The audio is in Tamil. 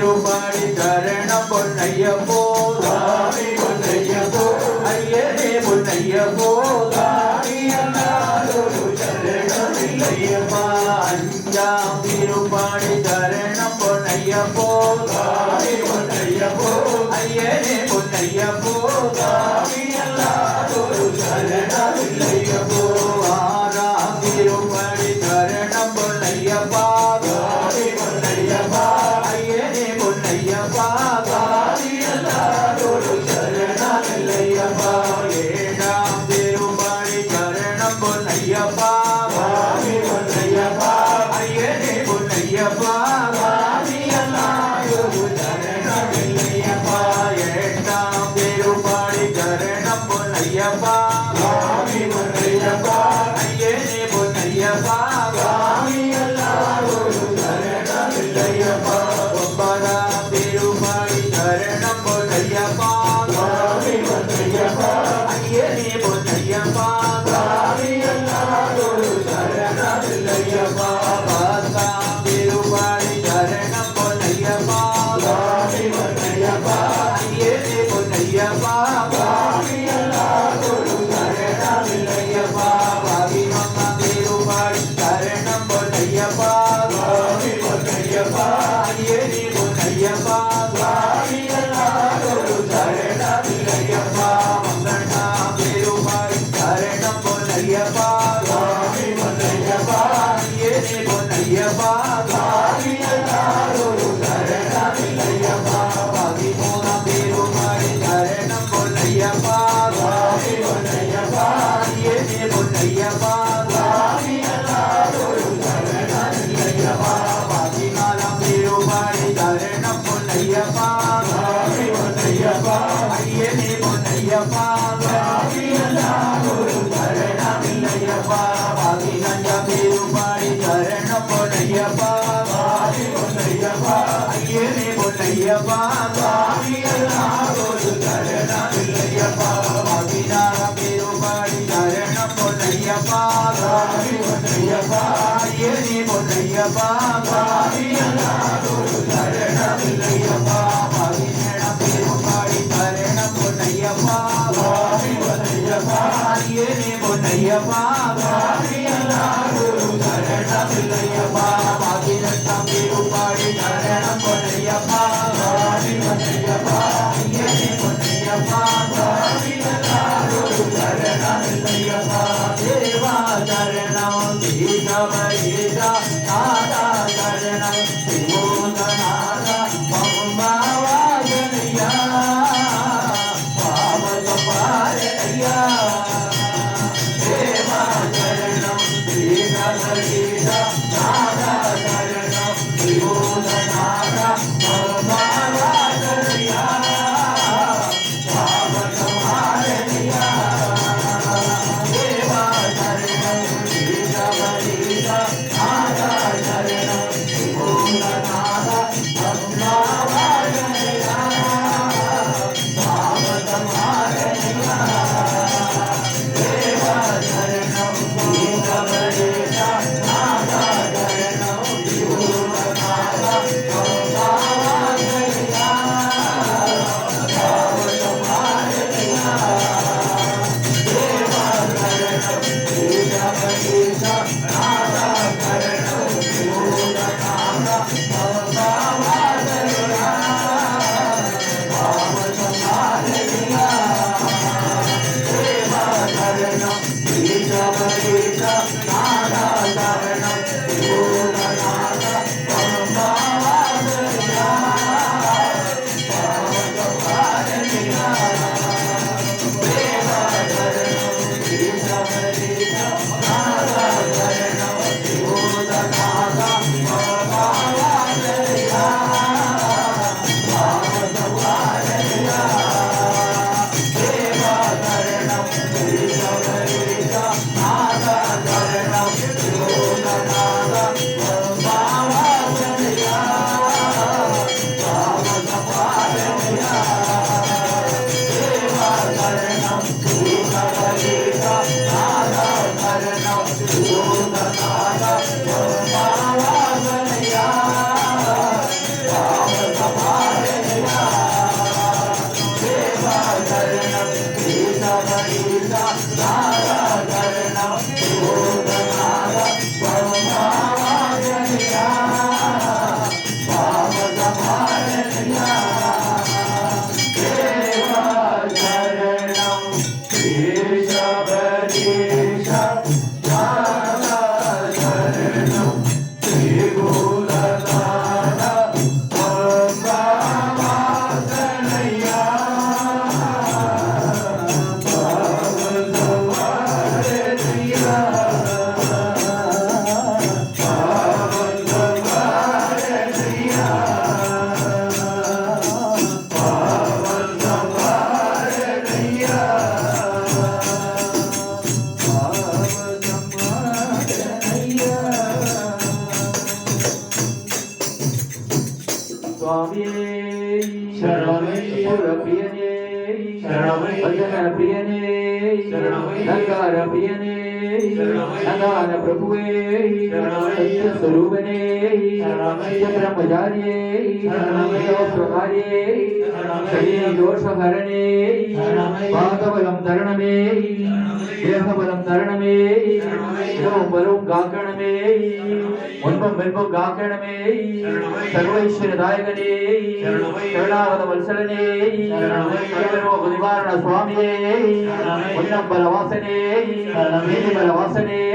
திருப்பாடி சரணம் பொன்னையப்போ சாமி பொன்னையப்போ ஐயனே பொன்னையப்போ சாமி அல்லாதொரு சரணம் இல்லையப்பா அஞ்சாம் திருப்பாடி சரணம் பொன்னையப்போ சாமி பொன்னையப்போ ஐயனே பொன்னையப்போ சாமி அல்லாதொரு சரணம் இல்லையப்போ ஆறாம் திருப்பாடி சரணம் பொன்னையப்பா சாமி பொன்னையப்பா ஐயனே பொன்னையப்பா சாமி அல்லாதொரு சரணம் இல்லையப்பா ஏழாம் திருப்பாடி சரணம் பொன்னையப்பா சாமி பொன்னையப்பா ஐயனே பொன்னையப்பா சாமி அல்லாதொரு சரணம் இல்லையப்பா எட்டாம் திருப்பாடி சரணம் பொன்னையப்பா சாமி பொன்னையப்பா ஐயனே பொன்னையப்பா சாமி அல்லாதொரு சரணம் இல்லையப்பா ஒன்பதாம் திருப்பாடி சரணம் பொன்னையப்பா சாமி பொன்னையப்பா ஐயனே பொன்னையப்பா சாமி அல்லாதொரு சரணம் இல்லையப்பா பத்தாம் திருப்பாடி சரணம் பொன்னையப்பா சாமி பொன்னையப்பா ஐயனே பொன்னையப்பா சாமி அல்லாதொரு சரணம் இல்லையப்பா பதினொன்னாம் திருப்பாடி சரணம் பொன்னையப்பா சாமி பொன்னையப்பா ஐயனே பொன்னையப்பா சாமி அல்லாதொரு சரணம் இல்லையப்பா பன்னெண்டாம் திருப்பாடி சரணம் பொன்னையப்பா சாமி பொன்னையப்பா ஐயனே பொன்னையப்பா சாமி அல்லாதொரு சரணம் இல்லையப்பா பதிமூணாம் திருப்பாடி சரணம் பொன்னையப்பா சாமி பொன்னையப்பா ஐயனே பொன்னையப்பா சாமி அல்லாதொரு சரணம் இல்லையப்பா பதினாலாம் திருப்பாடி சரணம் பொன்னையப்பா சாமி பொன்னையப்பா ஐயனே பொன்னையப்பா சாமி அல்லாதொரு சரணம் இல்லையப்பா பதினஞ்சாம் திருப்பாடி சரணம் பொன்னையப்பா சாமி பொன்னையப்பா ஐயனே பொன்னையப்பா சாமி அல்லாதொரு சரணம் இல்லையப்பா பதினாறாம் திருப்பாடி சரணம் பொன்னையப்பா சாமி பொன்னையப்பா ஐயனே பொன்னையப்பா சாமி அல்லாதொரு சரணம் இல்லையப்பா பதினேழாம் திருப்பாடி சரணம் பொன்னையப்பா சாமி பொன்னையப்பா ஐயனே பொன்னையப்பா சாமி அல்லாதொரு சரணம் இல்லையப்பா பதினெட்டாம் திருப்பாடி சரணம் பொன்னையப்பா சாமி பொன்னையப்பா ஐயனே பொன்னையப்பா சாமி அல்லாதொரு சரணம் இல்லையப்பா தேவா சரணம் தீகவ ஈசா நாதா சரணம் திமோதனா பாதபலம் தரணமே தேகபலம் தரணமே பரும் காக்கணமே முன்பம் வென்பம் காக்கணமே சர்வைஸ்வரதாயகனே சரணாவத வத்சலனே நிவாரண சுவாமியே பொன்னம்பல வாசனே வாசனே